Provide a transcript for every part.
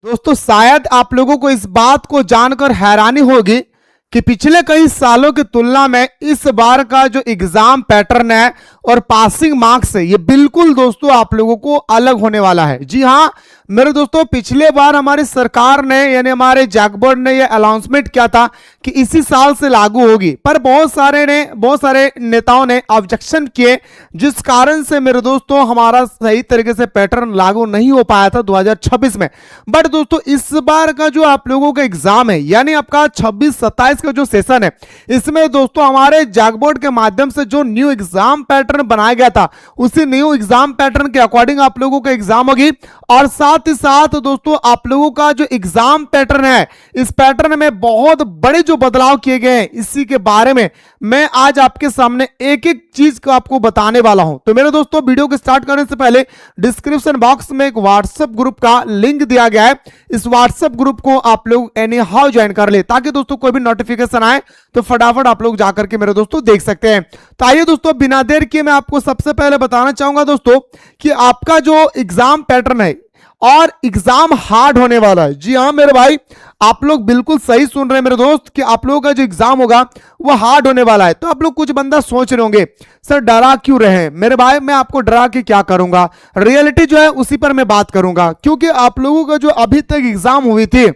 दोस्तों शायद आप लोगों को इस बात को जानकर हैरानी होगी कि पिछले कई सालों की तुलना में इस बार का जो एग्जाम पैटर्न है और पासिंग मार्क्स है ये बिल्कुल दोस्तों आप लोगों को अलग होने वाला है। जी हां मेरे दोस्तों, पिछले बार हमारी सरकार ने यानी हमारे जैक बोर्ड ने ये अनाउंसमेंट किया था कि इसी साल से लागू होगी, पर बहुत सारे नेताओं ने ऑब्जेक्शन किए, जिस कारण से मेरे दोस्तों हमारा सही तरीके से पैटर्न लागू नहीं हो पाया था 2026 में। बट दोस्तों इस बार का जो आप लोगों का एग्जाम है यानी आपका 26-27 का जो सेशन है, इसमें दोस्तों हमारे जैक बोर्ड के माध्यम से जो न्यू एग्जाम पैटर्न बनाया गया था उसी न्यू एग्जाम पैटर्न के अकॉर्डिंग आप लोगों का एग्जाम होगी। और साथ ही साथ दोस्तों आप लोगों का जो एग्जाम पैटर्न है, इस पैटर्न में बहुत बड़े जो बदलाव किए गए हैं, इसी के बारे में मैं आज आपके सामने एक एक चीज को आपको बताने वाला हूं। तो मेरे दोस्तों वीडियो को स्टार्ट करने से पहले डिस्क्रिप्शन बॉक्स में एक व्हाट्सएप ग्रुप का लिंक दिया गया है, इस व्हाट्सएप ग्रुप को आप लोग एनी हाउ ज्वाइन कर ले, ताकि दोस्तों कोई भी नोटिफिकेशन आए तो फटाफट आप लोग जाकर के मेरे दोस्तों देख सकते हैं। तो आइए दोस्तों बिना देर किए मैं आपको सबसे पहले बताना चाहूंगा दोस्तों कि आपका जो एग्जाम पैटर्न है और एग्जाम हार्ड होने वाला है। जी हां मेरे भाई, आप लोग बिल्कुल सही सुन रहे हैं मेरे दोस्त कि आप लोगों का जो एग्जाम होगा वो हार्ड होने वाला है। तो आप लोग कुछ बंदा सोच रहे होंगे सर डरा क्यों रहे हैं? मेरे भाई मैं आपको डरा के क्या करूंगा, रियलिटी जो है उसी पर मैं बात करूंगा, क्योंकि आप लोगों का जो अभी तक एग्जाम हुई थी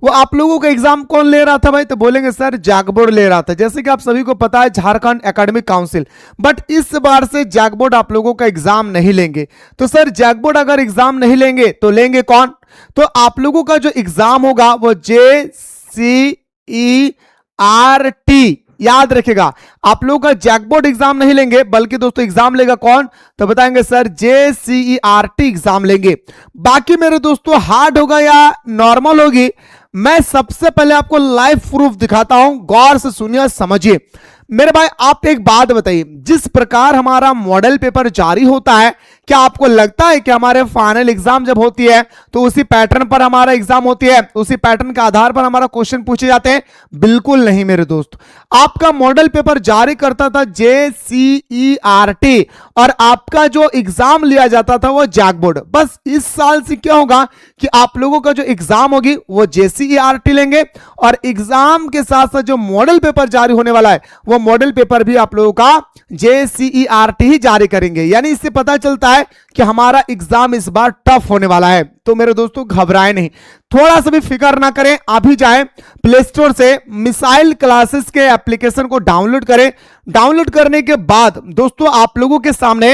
वो आप लोगों का एग्जाम कौन ले रहा था भाई? तो बोलेंगे सर जैक बोर्ड ले रहा था। जैसे कि आप सभी को पता है झारखंड एकेडमिक काउंसिल, बट इस बार से जैक बोर्ड आप लोगों का एग्जाम नहीं लेंगे। तो सर जैक बोर्ड अगर एग्जाम नहीं लेंगे तो लेंगे कौन? तो आप लोगों का जो एग्जाम होगा वो JCERT, याद रखेगा। आप लोगों का जैक बोर्ड एग्जाम नहीं लेंगे बल्कि दोस्तों एग्जाम लेगा कौन? तो बताएंगे सर JCERT एग्जाम लेंगे। बाकी मेरे दोस्तों हार्ड होगा या नॉर्मल होगी, मैं सबसे पहले आपको लाइव प्रूफ दिखाता हूं, गौर से सुनिए समझिए। मेरे भाई आप एक बात बताइए, जिस प्रकार हमारा मॉडल पेपर जारी होता है, क्या आपको लगता है कि हमारे फाइनल एग्जाम जब होती है तो उसी पैटर्न पर हमारा एग्जाम होती है, उसी पैटर्न के आधार पर हमारा क्वेश्चन पूछे जाते हैं? बिल्कुल नहीं मेरे दोस्त। आपका मॉडल पेपर जारी करता था JCERT और आपका जो एग्जाम लिया जाता था वो जैक बोर्ड। बस इस साल से क्या होगा कि आप लोगों का जो एग्जाम होगी वो JCERT लेंगे और एग्जाम के साथ साथ जो मॉडल पेपर जारी होने वाला है वो मॉडल पेपर भी आप लोगों का JCERT ही जारी करेंगे। यानी इससे पता चलता है कि हमारा एग्जाम इस बार टफ होने वाला है। तो मेरे दोस्तों घबराए नहीं, थोड़ा सा भी फिक्र ना करें, अभी जाएं प्ले स्टोर से मिसाइल क्लासेस के एप्लीकेशन को डाउनलोड करें। डाउनलोड करने के बाद दोस्तों आप लोगों के सामने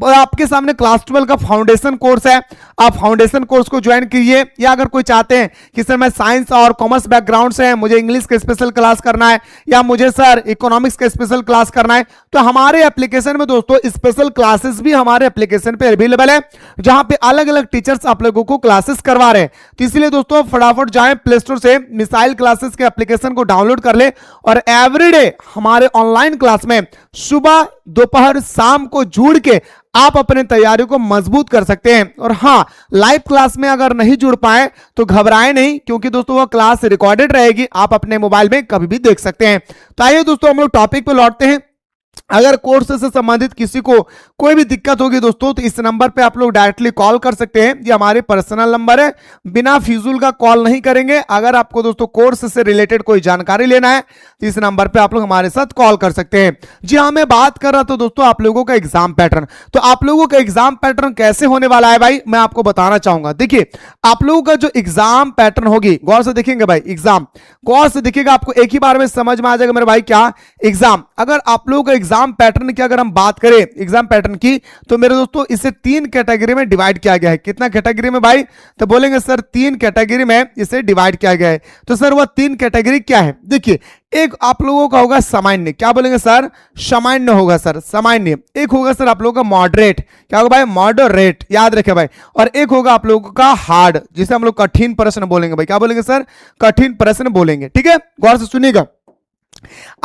आपके सामने क्लास 12 का फाउंडेशन कोर्स है, आप फाउंडेशन कोर्स को ज्वाइन कीजिए। या अगर कोई चाहते हैं कि सर मैं साइंस और कॉमर्स बैकग्राउंड से है, मुझे इंग्लिश का स्पेशल क्लास करना है या मुझे सर इकोनॉमिक्स का स्पेशल क्लास करना है, तो हमारे एप्लीकेशन में दोस्तों स्पेशल क्लासेस भी हमारे एप्लीकेशन पे अवेलेबल है, जहां पे अलग अलग टीचर्स आप लोगों को क्लासेस करवा रहे हैं। तो इसलिए दोस्तों फटाफट जाएं प्ले स्टोर से मिसाइल क्लासेस के एप्लीकेशन को डाउनलोड कर ले और एवरीडे हमारे ऑनलाइन क्लास में सुबह दोपहर शाम को जुड़ के आप अपने तैयारी को मजबूत कर सकते हैं। और हां, लाइव क्लास में अगर नहीं जुड़ पाए तो घबराएं नहीं, क्योंकि दोस्तों वो क्लास रिकॉर्डेड रहेगी, आप अपने मोबाइल में कभी भी देख सकते हैं। तो आइए दोस्तों हम लोग टॉपिक पे लौटते हैं। अगर कोर्स से संबंधित किसी को कोई भी दिक्कत होगी दोस्तों तो इस नंबर पे आप लोग डायरेक्टली कॉल कर सकते हैं, ये हमारे पर्सनल नंबर है, बिना फिजूल का कॉल नहीं करेंगे। अगर आपको दोस्तों कोर्स से रिलेटेड कोई जानकारी लेना है तो इस नंबर पे आप लोग हमारे साथ कॉल कर सकते हैं। जी हाँ, मैं बात कर रहा था दोस्तों आप लोगों का एग्जाम पैटर्न। तो आप लोगों का एग्जाम पैटर्न कैसे होने वाला है भाई, मैं आपको बताना चाहूंगा। देखिए आप लोगों का जो एग्जाम पैटर्न होगी, गौर से देखेंगे भाई, एग्जाम गौर से देखिएगा, आपको एक ही बार में समझ में आ जाएगा मेरे भाई क्या एग्जाम। अगर आप लोगों का एग्जाम पैटर्न की अगर हम बात करें एग्जाम पैटर्न की, तो मेरे दोस्तों इसे 3 कैटेगरी में डिवाइड किया गया है। कितना कैटेगरी में भाई? तो बोलेंगे सर 3 कैटेगरी में इसे डिवाइड किया गया है। तो सर वो 3 कैटेगरी क्या है? देखिए एक आप लोगों का होगा सामान्य, क्या बोलेंगे सर? सामान्य होगा सर, सामान्य। एक होगा सर आप लोगों का मॉडरेट, क्या होगा भाई? मॉडरेट, याद रखे भाई। और एक होगा आप लोगों का हार्ड, जिसे हम लोग कठिन प्रश्न बोलेंगे भाई। क्या बोलेंगे सर? कठिन प्रश्न बोलेंगे। ठीक है, गौर से सुनिएगा।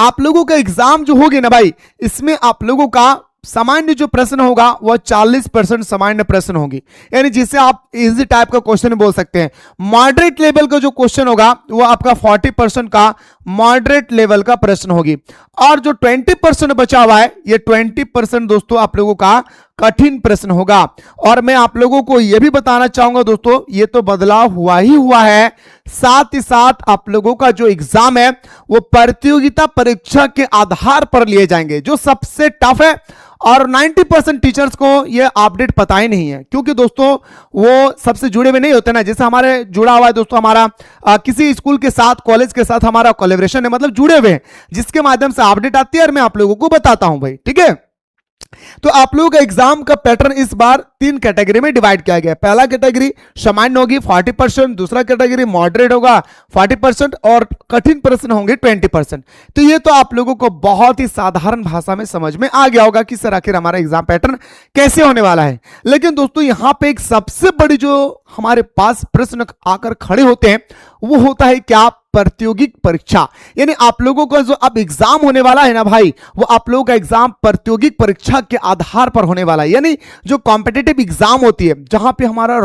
आप लोगों का एग्जाम जो होगी ना भाई, इसमें आप लोगों का सामान्य जो प्रश्न होगा वह 40% सामान्य प्रश्न होगी, यानी जिसे आप इजी टाइप का क्वेश्चन बोल सकते हैं। मॉडरेट लेवल का जो क्वेश्चन होगा वो आपका 40% का मॉडरेट लेवल का प्रश्न होगी। और जो 20% बचा हुआ है, ये 20% दोस्तों आप लोगों का कठिन प्रश्न होगा। और मैं आप लोगों को यह भी बताना चाहूंगा दोस्तों, ये तो बदलाव हुआ ही हुआ है, साथ ही साथ आप लोगों का जो एग्जाम है वो प्रतियोगिता परीक्षा के आधार पर लिए जाएंगे, जो सबसे टफ है। और 90% टीचर्स को ये अपडेट पता ही नहीं है, क्योंकि दोस्तों वो सबसे जुड़े हुए नहीं होते ना। जैसे हमारे जुड़ा हुआ है दोस्तों, हमारा किसी स्कूल के साथ, कॉलेज के साथ हमारा कोलैबोरेशन है, मतलब जुड़े हुए हैं, जिसके माध्यम से अपडेट आती है और मैं आप लोगों को बताता हूं भाई, ठीक है। तो आप लोगों का एग्जाम का पैटर्न इस बार 3 कैटेगरी में डिवाइड किया गया है। पहला कैटेगरी सामान्य होगी 40%, दूसरा कैटेगरी मॉडरेट होगा 40% और कठिन प्रश्न होंगे 20%। तो ये तो आप लोगों को बहुत ही साधारण भाषा में समझ में आ गया होगा कि सर आखिर हमारा एग्जाम पैटर्न कैसे होने वाला है। लेकिन दोस्तों यहां पे एक सबसे बड़ी जो हमारे पास प्रश्न आकर खड़े होते हैं वो होता है क्या, प्रतियोगिक परीक्षा। यानी आप लोगों का जो अब एग्जाम होने वाला है ना भाई, वो आप लोगों का एग्जाम प्रतियोगिक परीक्षा के आधार पर होने वाला है। यानी जो कॉम्पिटिटिव एग्जाम होती है, जहां पे हमारा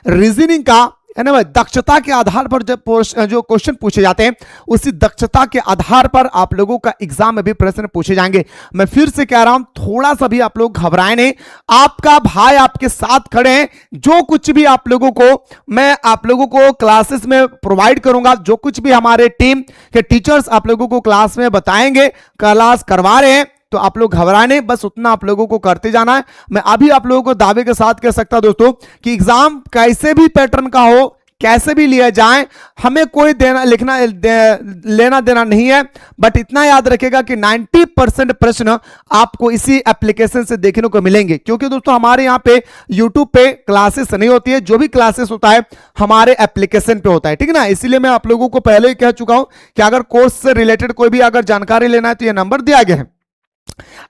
रीजनिंग का है ना भाई, दक्षता के आधार पर जो क्वेश्चन पूछे जाते हैं, उसी दक्षता के आधार पर आप लोगों का एग्जाम में भी प्रश्न पूछे जाएंगे। मैं फिर से कह रहा हूं, थोड़ा सा भी आप लोग घबराए नहीं, आपका भाई आपके साथ खड़े हैं। जो कुछ भी आप लोगों को मैं आप लोगों को क्लासेस में प्रोवाइड करूंगा, जो कुछ भी हमारे टीम के टीचर्स आप लोगों को क्लास में बताएंगे, क्लास करवा रहे हैं, तो आप लोग घबराने, बस उतना आप लोगों को करते जाना है। मैं अभी आप लोगों को दावे के साथ कह सकता दोस्तों कि एग्जाम कैसे भी पैटर्न का हो, कैसे भी लिया जाए, हमें कोई लेना देना नहीं है। बट इतना याद रखेगा कि 90% प्रश्न आपको इसी एप्लीकेशन से देखने को मिलेंगे, क्योंकि दोस्तों हमारे यहाँ पे यूट्यूब पे क्लासेस नहीं होती है, जो भी क्लासेस होता है हमारे एप्लीकेशन पे होता है, ठीक है ना। इसीलिए मैं आप लोगों को पहले ही कह चुका हूं कि अगर कोर्स से रिलेटेड कोई भी अगर जानकारी लेना है तो यह नंबर दिया गया है।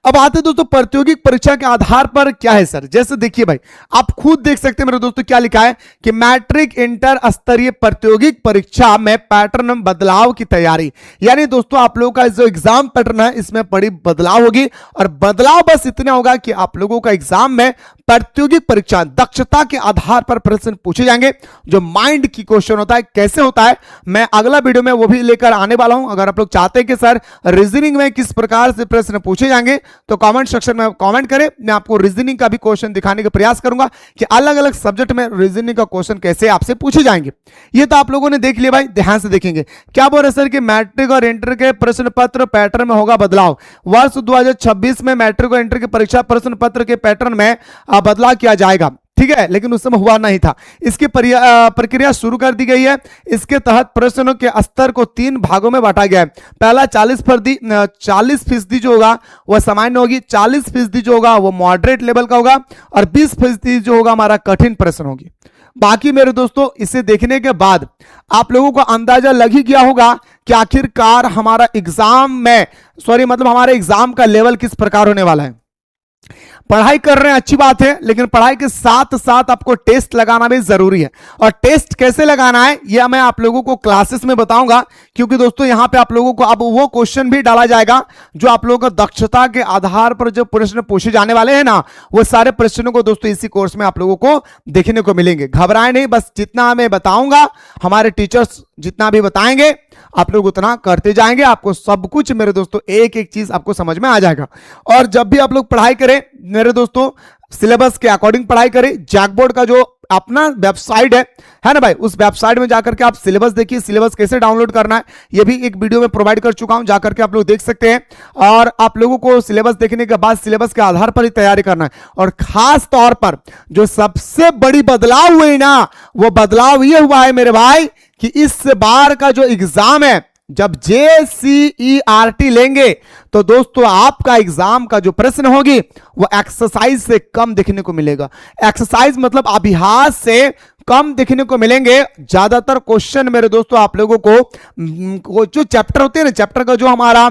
अब आते दोस्तों प्रतियोगिक परीक्षा के आधार पर क्या है सर। जैसे देखिए भाई, आप खुद देख सकते हैं मेरे दोस्तों क्या लिखा है कि मैट्रिक इंटर स्तरीय प्रतियोगिक परीक्षा में पैटर्न में बदलाव की तैयारी। यानी दोस्तों आप लोगों का जो एग्जाम पैटर्न है इसमें बड़ी बदलाव होगी, और बदलाव बस इतना होगा कि आप लोगों का एग्जाम में प्रतियोगिक परीक्षा दक्षता के आधार पर प्रश्न पूछे जाएंगे। जो माइंड की क्वेश्चन होता है, कैसे होता है, मैं अगला वीडियो में वो भी लेकर आने वाला हूं। अगर आप लोग चाहते हैं कि सर रीजनिंग में किस प्रकार से प्रश्न पूछे जाएंगे, तो कमेंट सेक्शन में कमेंट करें, मैं आपको रीजनिंग का भी क्वेश्चन दिखाने का प्रयास करूंगा कि अलग अलग सब्जेक्ट में रीजनिंग का क्वेश्चन कैसे आपसे पूछे जाएंगे। ये तो आप लोगों ने देख लिया भाई, ध्यान से देखेंगे। क्या बोल रहे सर कि मैट्रिक और इंटर के प्रश्न पत्र पैटर्न में होगा बदलाव। वर्ष 2026 में मैट्रिक और इंटर के परीक्षा प्रश्न पत्र के पैटर्न में बदलाव किया जाएगा, ठीक है, लेकिन उस समय हुआ नहीं था। इसकी प्रक्रिया शुरू कर दी गई है। इसके तहत प्रश्नों के स्तर को 3 भागों में बांटा गया है। पहला 40% जो होगा वह सामान्य होगी, 40% जो होगा वो मॉडरेट लेवल का होगा, और 20% जो होगा हमारा कठिन प्रश्न होगी। बाकी मेरे दोस्तों इसे देखने के बाद आप लोगों को अंदाजा लग ही गया होगा कि आखिरकार हमारा हमारे एग्जाम का लेवल किस प्रकार होने वाला है। पढ़ाई कर रहे हैं अच्छी बात है, लेकिन पढ़ाई के साथ साथ आपको टेस्ट लगाना भी जरूरी है। और टेस्ट कैसे लगाना है यह मैं आप लोगों को क्लासेस में बताऊंगा, क्योंकि दोस्तों यहां पे आप लोगों को अब वो क्वेश्चन भी डाला जाएगा जो आप लोगों का दक्षता के आधार पर जो प्रश्न पूछे जाने वाले हैं ना, वो सारे प्रश्नों को दोस्तों इसी कोर्स में आप लोगों को देखने को मिलेंगे। घबराएं नहीं, बस जितना मैं बताऊंगा, हमारे टीचर्स जितना भी बताएंगे आप लोग उतना करते जाएंगे। आपको सब कुछ मेरे दोस्तों एक एक चीज आपको समझ में आ जाएगा। और जब भी आप लोग पढ़ाई करें मेरे दोस्तों, सिलेबस के अकॉर्डिंग पढ़ाई करें। जैकबोर्ड का जो अपना वेबसाइट है ना भाई, उस वेबसाइट में जाकर के आप सिलेबस देखिए, सिलेबस कैसे डाउनलोड करना है ये भी एक वीडियो में प्रोवाइड कर चुका हूं, जाकर के आप लोग देख सकते हैं। और आप लोगों को सिलेबस देखने के बाद सिलेबस के आधार पर ही तैयारी करना है। और खास तौर पर जो सबसे बड़ी बदलाव हुई ना, वो बदलाव ये हुआ है मेरे भाई कि इस बार का जो एग्जाम है, जब JCERT लेंगे तो दोस्तों आपका एग्जाम का जो प्रश्न होगी वो एक्सरसाइज से कम देखने को मिलेगा। एक्सरसाइज मतलब अभ्यास से कम देखने को मिलेंगे। ज्यादातर क्वेश्चन मेरे दोस्तों आप लोगों को जो चैप्टर होते हैं ना, चैप्टर का जो हमारा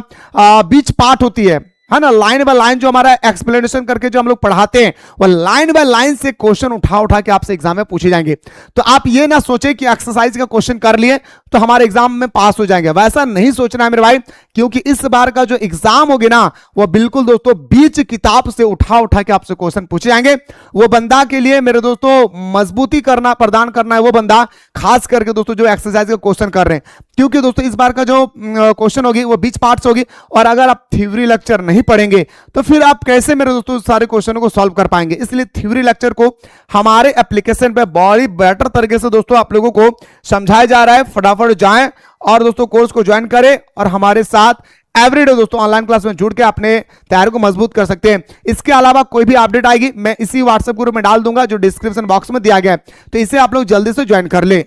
बीच पार्ट होती है ना, लाइन बाय लाइन जो हमारा एक्सप्लेनेशन करके जो हम लोग पढ़ाते हैं, वो लाइन बाय लाइन से क्वेश्चन उठा के आपसे एग्जाम में पूछे जाएंगे। तो आप ये ना सोचे कि एक्सरसाइज का क्वेश्चन कर लिए तो हमारे एग्जाम में पास हो जाएंगे, वैसा नहीं सोचना है मेरे भाई। क्योंकि इस बार का जो एग्जाम होगी ना, वो बिल्कुल दोस्तों बीच किताब से उठा के आपसे क्वेश्चन पूछे जाएंगे। वो बंदा के लिए मेरे दोस्तों मजबूती प्रदान करना है वो बंदा, खास करके दोस्तों जो एक्सरसाइज का क्वेश्चन कर रहे हैं। क्योंकि दोस्तों इस बार का जो क्वेश्चन होगी वो बीच पार्ट से होगी, और अगर आप थ्योरी लेक्चर नहीं नहीं पढ़ेंगे तो फिर आप कैसे मेरे दोस्तों सारे क्वेश्चनों को सॉल्व कर पाएंगे। इसलिए थ्योरी लेक्चर को हमारे एप्लीकेशन पे बहुत बेटर तरीके से दोस्तों आप लोगों को समझाया जा रहा है। फटाफट जाएं और दोस्तों कोर्स को ज्वाइन करें और हमारे साथ एवरीडे दोस्तों ऑनलाइन क्लास में जुड़ के अपने तैयारी को मजबूत कर सकते हैं। इसके अलावा कोई भी अपडेट आएगी मैं इसी व्हाट्सएप ग्रुप में डाल दूंगा जो डिस्क्रिप्शन बॉक्स में दिया गया है, तो इसे आप लोग जल्दी से ज्वाइन कर ले।